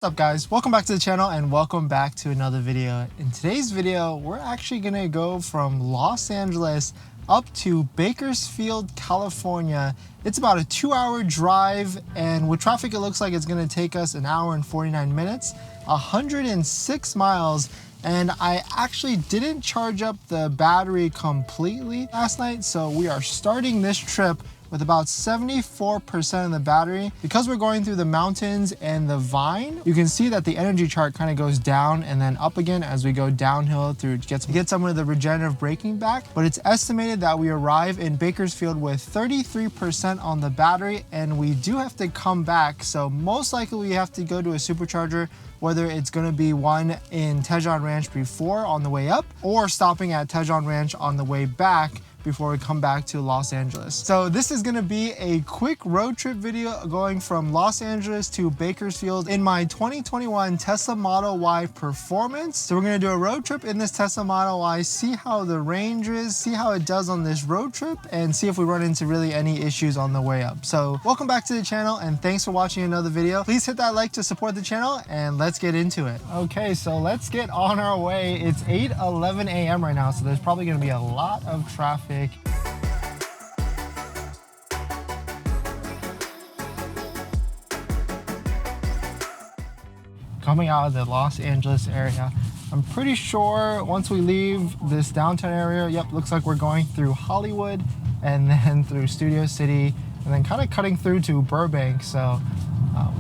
What's up guys, welcome back to the channel and welcome back to another video. In today's video we're actually gonna go from Los Angeles up to Bakersfield, California. It's about a 2-hour drive, and with traffic it looks like it's gonna take us an hour and 49 minutes, 106 miles. And I actually didn't charge up the battery completely last night, so we are starting this trip with about 74% of the battery. Because we're going through the mountains and the vine, you can see that the energy chart kind of goes down and then up again as we go downhill through to get some of the regenerative braking back. But it's estimated that we arrive in Bakersfield with 33% on the battery, and we do have to come back. So most likely we have to go to a supercharger, whether it's gonna be one in Tejon Ranch before on the way up or stopping at Tejon Ranch on the way back before we come back to Los Angeles. So this is gonna be a quick road trip video going from Los Angeles to Bakersfield in my 2021 Tesla Model Y Performance. So we're gonna do a road trip in this Tesla Model Y, see how the range is, see how it does on this road trip, and see if we run into really any issues on the way up. So welcome back to the channel and thanks for watching another video. Please hit that like to support the channel and let's get into it. Okay, so let's get on our way. It's 8:11 a.m. right now, so there's probably gonna be a lot of traffic. Coming out of the Los Angeles area, I'm pretty sure once we leave this downtown area, yep, looks like we're going through Hollywood and then through Studio City and then kind of cutting through to Burbank. So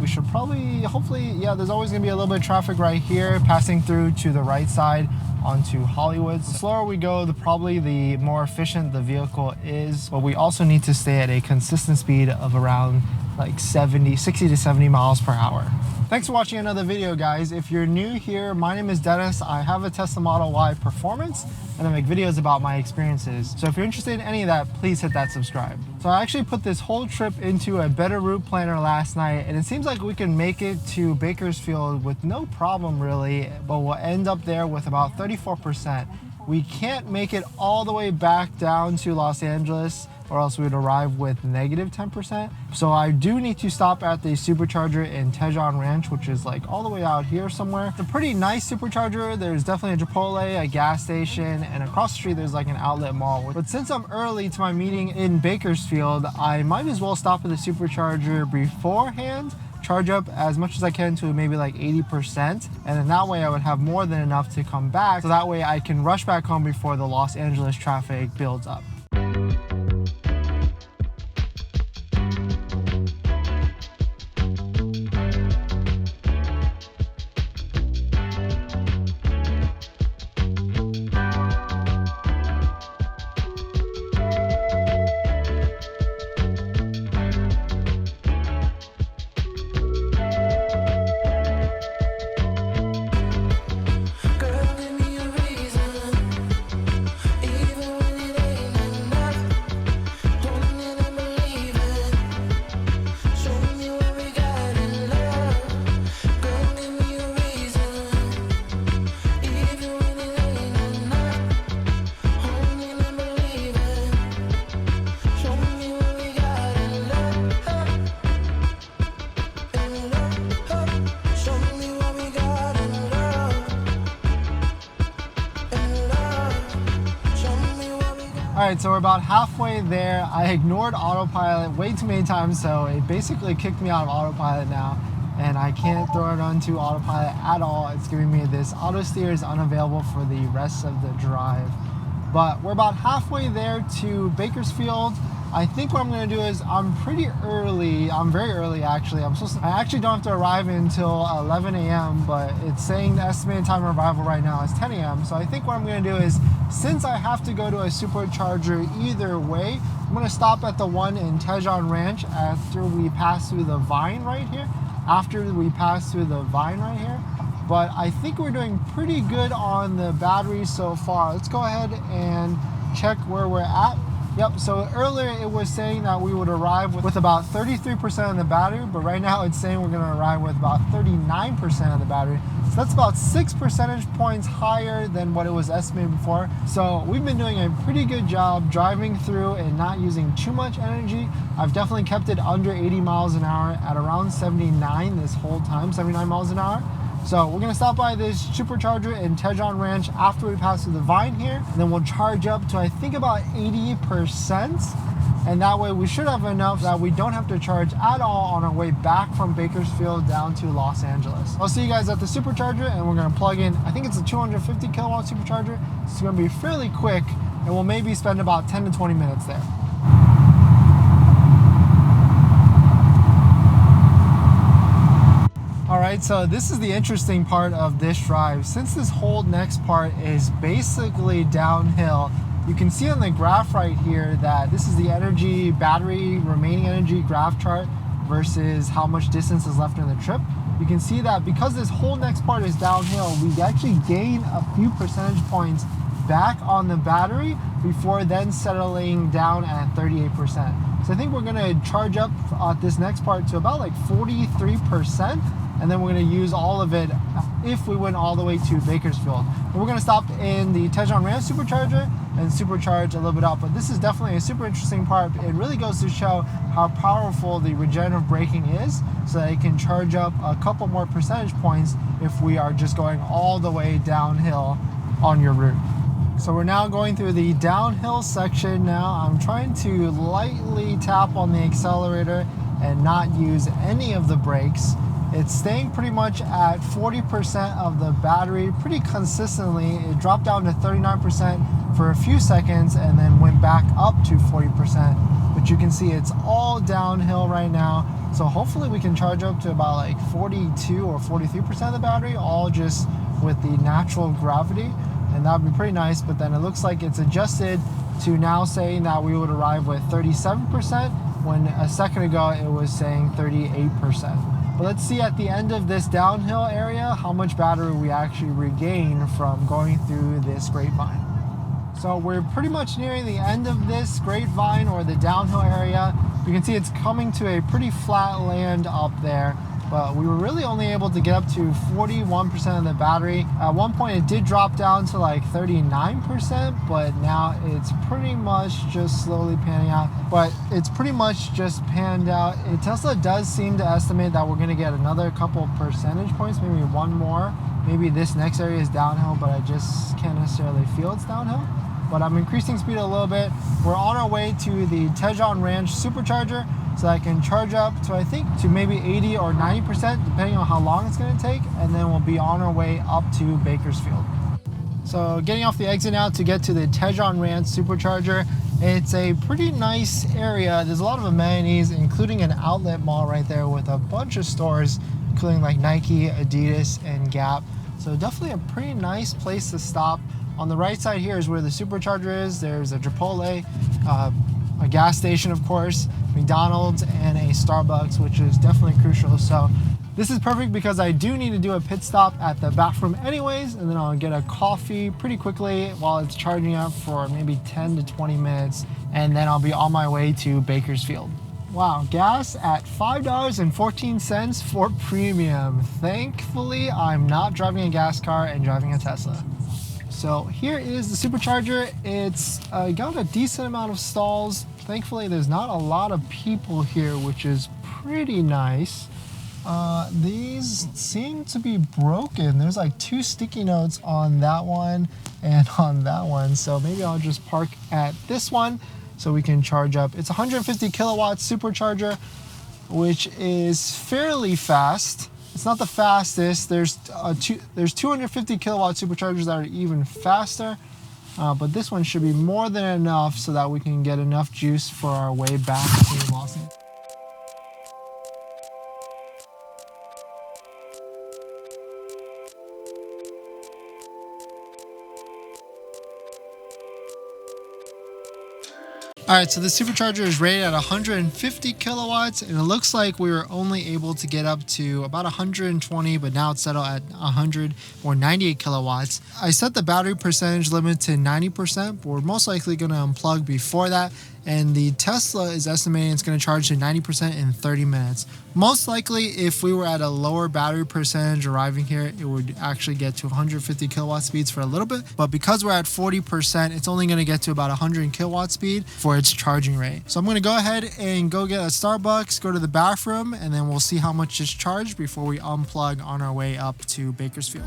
we should probably, hopefully, yeah, there's always gonna be a little bit of traffic right here, passing through to the right side onto Hollywood. The slower we go, probably the more efficient the vehicle is, but we also need to stay at a consistent speed of around like 60 to 70 miles per hour. Thanks for watching another video, guys. If you're new here, my name is Dennis. I have a Tesla Model Y Performance and I make videos about my experiences. So if you're interested in any of that, please hit that subscribe. So I actually put this whole trip into a better route planner last night, and it seems like we can make it to Bakersfield with no problem really, but we'll end up there with about 34%. We can't make it all the way back down to Los Angeles, or else we would arrive with negative 10%. So I do need to stop at the supercharger in Tejon Ranch, which is like all the way out here somewhere. It's a pretty nice supercharger. There's definitely a Chipotle, a gas station, and across the street there's like an outlet mall. But since I'm early to my meeting in Bakersfield, I might as well stop at the supercharger beforehand, charge up as much as I can to maybe like 80%, and then that way I would have more than enough to come back, so that way I can rush back home before the Los Angeles traffic builds up. All right, so we're about halfway there. I ignored autopilot way too many times, so it basically kicked me out of autopilot now, and I can't throw it onto autopilot at all. It's giving me this auto steer is unavailable for the rest of the drive. But we're about halfway there to Bakersfield. I think what I'm gonna do is I'm pretty early. I'm very early actually. I actually don't have to arrive until 11 a.m., but it's saying the estimated time of arrival right now is 10 a.m. So I think what I'm gonna do is, since I have to go to a supercharger either way, I'm gonna stop at the one in Tejon Ranch after we pass through the vine right here. But I think we're doing pretty good on the battery so far. Let's go ahead and check where we're at. Yep, so earlier it was saying that we would arrive with about 33% of the battery, but right now it's saying we're gonna arrive with about 39% of the battery. So that's about 6 percentage points higher than what it was estimated before. So we've been doing a pretty good job driving through and not using too much energy. I've definitely kept it under 80 miles an hour at around 79 this whole time, 79 miles an hour. So we're gonna stop by this supercharger in Tejon Ranch after we pass through the Vine here, and then we'll charge up to I think about 80%, and that way we should have enough that we don't have to charge at all on our way back from Bakersfield down to Los Angeles. I'll see you guys at the supercharger, and we're gonna plug in, I think it's a 250 kilowatt supercharger. It's gonna be fairly quick, and we'll maybe spend about 10 to 20 minutes there. Alright, so this is the interesting part of this drive. Since this whole next part is basically downhill, you can see on the graph right here that this is the energy, battery, remaining energy graph chart versus how much distance is left in the trip. You can see that because this whole next part is downhill, we actually gain a few percentage points back on the battery before then settling down at 38%. So I think we're gonna charge up this next part to about like 43%. And then we're going to use all of it if we went all the way to Bakersfield. And we're going to stop in the Tejon Ranch supercharger and supercharge a little bit up. But this is definitely a super interesting part. It really goes to show how powerful the regenerative braking is, so that it can charge up a couple more percentage points if we are just going all the way downhill on your route. So we're now going through the downhill section now. I'm trying to lightly tap on the accelerator and not use any of the brakes. It's staying pretty much at 40% of the battery pretty consistently. It dropped down to 39% for a few seconds and then went back up to 40%. But you can see it's all downhill right now. So hopefully we can charge up to about like 42 or 43% of the battery, all just with the natural gravity. And that would be pretty nice. But then it looks like it's adjusted to now saying that we would arrive with 37%, when a second ago it was saying 38%. But let's see at the end of this downhill area how much battery we actually regain from going through this Grapevine. So we're pretty much nearing the end of this Grapevine, or the downhill area. You can see it's coming to a pretty flat land up there, but we were really only able to get up to 41% of the battery. At one point it did drop down to like 39%, but now it's pretty much just slowly panning out. But it's pretty much just panned out. Tesla does seem to estimate that we're gonna get another couple percentage points, maybe one more. Maybe this next area is downhill, but I just can't necessarily feel it's downhill. But I'm increasing speed a little bit. We're on our way to the Tejon Ranch supercharger, so I can charge up to, I think, to maybe 80 or 90%, depending on how long it's going to take, and then we'll be on our way up to Bakersfield. So getting off the exit now to get to the Tejon Ranch supercharger. It's a pretty nice area. There's a lot of amenities, including an outlet mall right there with a bunch of stores, including like Nike, Adidas, and Gap. So definitely a pretty nice place to stop. On the right side here is where the supercharger is. There's a Chipotle, a gas station, of course, McDonald's, and a Starbucks, which is definitely crucial. So this is perfect because I do need to do a pit stop at the bathroom anyways, and then I'll get a coffee pretty quickly while it's charging up for maybe 10 to 20 minutes, and then I'll be on my way to Bakersfield. Wow, gas at $5.14 for premium. Thankfully, I'm not driving a gas car and driving a Tesla. So here is the supercharger. It's got a decent amount of stalls. Thankfully, there's not a lot of people here, which is pretty nice. These seem to be broken. There's like 2 sticky notes on that one and on that one. So maybe I'll just park at this one so we can charge up. It's 150 kilowatt supercharger, which is fairly fast. It's not the fastest. There's 250 kilowatt superchargers that are even faster, but this one should be more than enough so that we can get enough juice for our way back to Los Angeles. All right, so the supercharger is rated at 150 kilowatts, and it looks like we were only able to get up to about 120, but now it's settled at 100 or 98 kilowatts. I set the battery percentage limit to 90%, but we're most likely going to unplug before that, and the Tesla is estimating it's going to charge to 90% in 30 minutes. Most likely, if we were at a lower battery percentage arriving here, it would actually get to 150 kilowatt speeds for a little bit, but because we're at 40%, it's only going to get to about 100 kilowatt speed for its charging rate. So I'm going to go ahead and go get a Starbucks, go to the bathroom, and then we'll see how much is charged before we unplug on our way up to Bakersfield.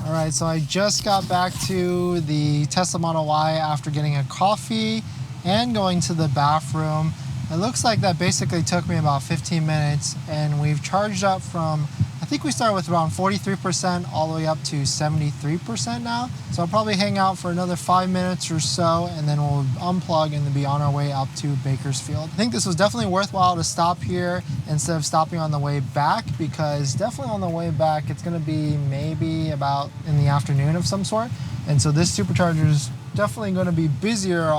All right, so I just got back to the Tesla Model Y after getting a coffee and going to the bathroom. It looks like that basically took me about 15 minutes, and we've charged up from, I think we started with around 43% all the way up to 73% now. So I'll probably hang out for another 5 minutes or so, and then we'll unplug and then be on our way up to Bakersfield. I think this was definitely worthwhile to stop here instead of stopping on the way back, because definitely on the way back it's going to be maybe about in the afternoon of some sort. And so this supercharger is definitely going to be busier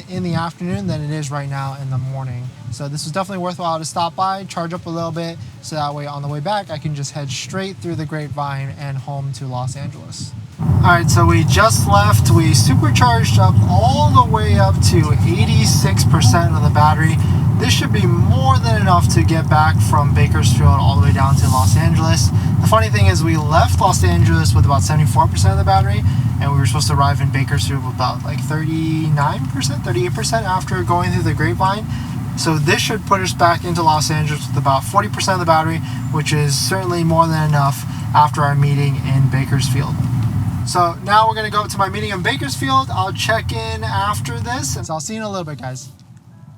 in the afternoon than it is right now in the morning. So this was definitely worthwhile to stop by, charge up a little bit, so that way on the way back I can just head straight through the Grapevine and home to Los Angeles. Alright, so we just left. We supercharged up all the way up to 86% of the battery. This should be more than enough to get back from Bakersfield all the way down to Los Angeles. The funny thing is we left Los Angeles with about 74% of the battery, and we were supposed to arrive in Bakersfield with about like 39%, 38% after going through the Grapevine. So this should put us back into Los Angeles with about 40% of the battery, which is certainly more than enough after our meeting in Bakersfield. So now we're going to go to my meeting in Bakersfield. I'll check in after this. So I'll see you in a little bit, guys.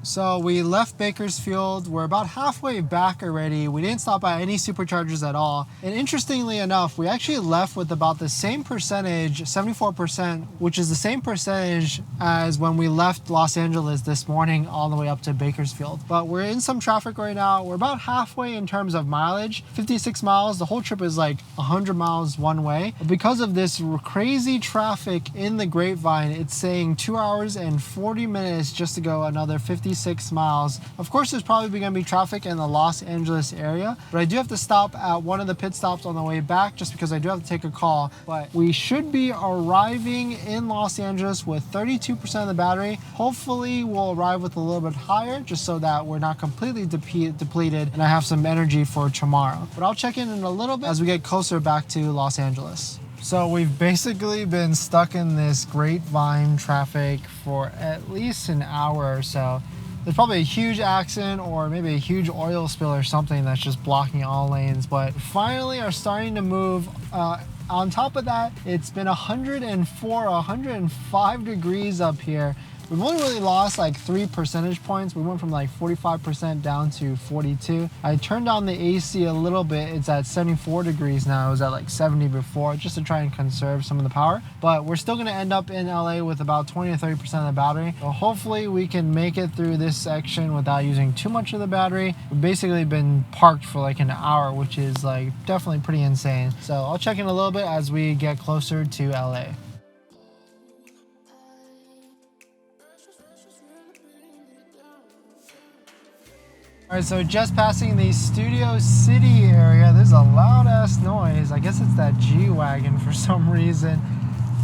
So we left Bakersfield. We're about halfway back already. We didn't stop by any superchargers at all. And interestingly enough, we actually left with about the same percentage, 74%, which is the same percentage as when we left Los Angeles this morning all the way up to Bakersfield. But we're in some traffic right now. We're about halfway in terms of mileage, 56 miles. The whole trip is like 100 miles one way. But because of this crazy traffic in the Grapevine, it's saying 2 hours and 40 minutes just to go another 56 miles. Of course, there's probably going to be traffic in the Los Angeles area, but I do have to stop at one of the pit stops on the way back just because I do have to take a call. But we should be arriving in Los Angeles with 32% of the battery. Hopefully we'll arrive with a little bit higher just so that we're not completely depleted and I have some energy for tomorrow. But I'll check in a little bit as we get closer back to Los Angeles. So we've basically been stuck in this Grapevine traffic for at least an hour or so. There's probably a huge accident or maybe a huge oil spill or something that's just blocking all lanes, but finally are starting to move. On top of that, it's been 104, 105 degrees up here. We've only really lost like 3 percentage points. We went from like 45% down to 42. I turned down the AC a little bit. It's at 74 degrees now. It was at like 70 before, just to try and conserve some of the power. But we're still gonna end up in LA with about 20 to 30% of the battery. So hopefully we can make it through this section without using too much of the battery. We've basically been parked for like an hour, which is like definitely pretty insane. So I'll check in a little bit as we get closer to LA. All right, so just passing the Studio City area, there's a loud ass noise. I guess it's that G-Wagon for some reason.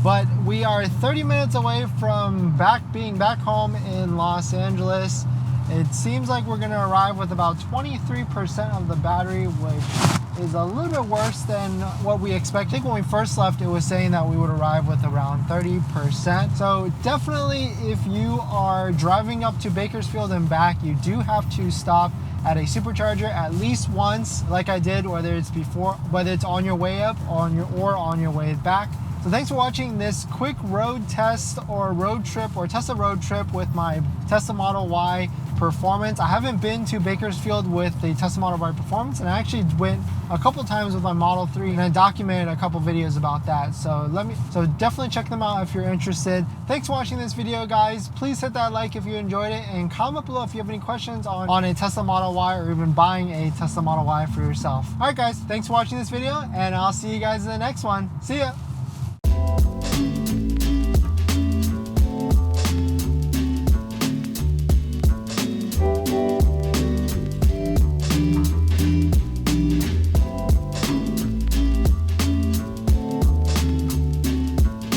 But we are 30 minutes away from being back home in Los Angeles. It seems like we're gonna arrive with about 23% of the battery, which is a little bit worse than what we expected. When we first left, it was saying that we would arrive with around 30%. So definitely, if you are driving up to Bakersfield and back, you do have to stop at a supercharger at least once, like I did, whether it's on your way up or on your way back. So thanks for watching this quick road test or road trip or Tesla road trip with my Tesla Model Y performance. I haven't been to Bakersfield with the Tesla Model Y Performance, and I actually went a couple times with my Model 3, and I documented a couple videos about that. So definitely check them out if you're interested. Thanks for watching this video, guys. Please hit that like if you enjoyed it, and comment below if you have any questions on a Tesla Model Y or even buying a Tesla Model Y for yourself. All right, guys, thanks for watching this video, and I'll see you guys in the next one. See ya.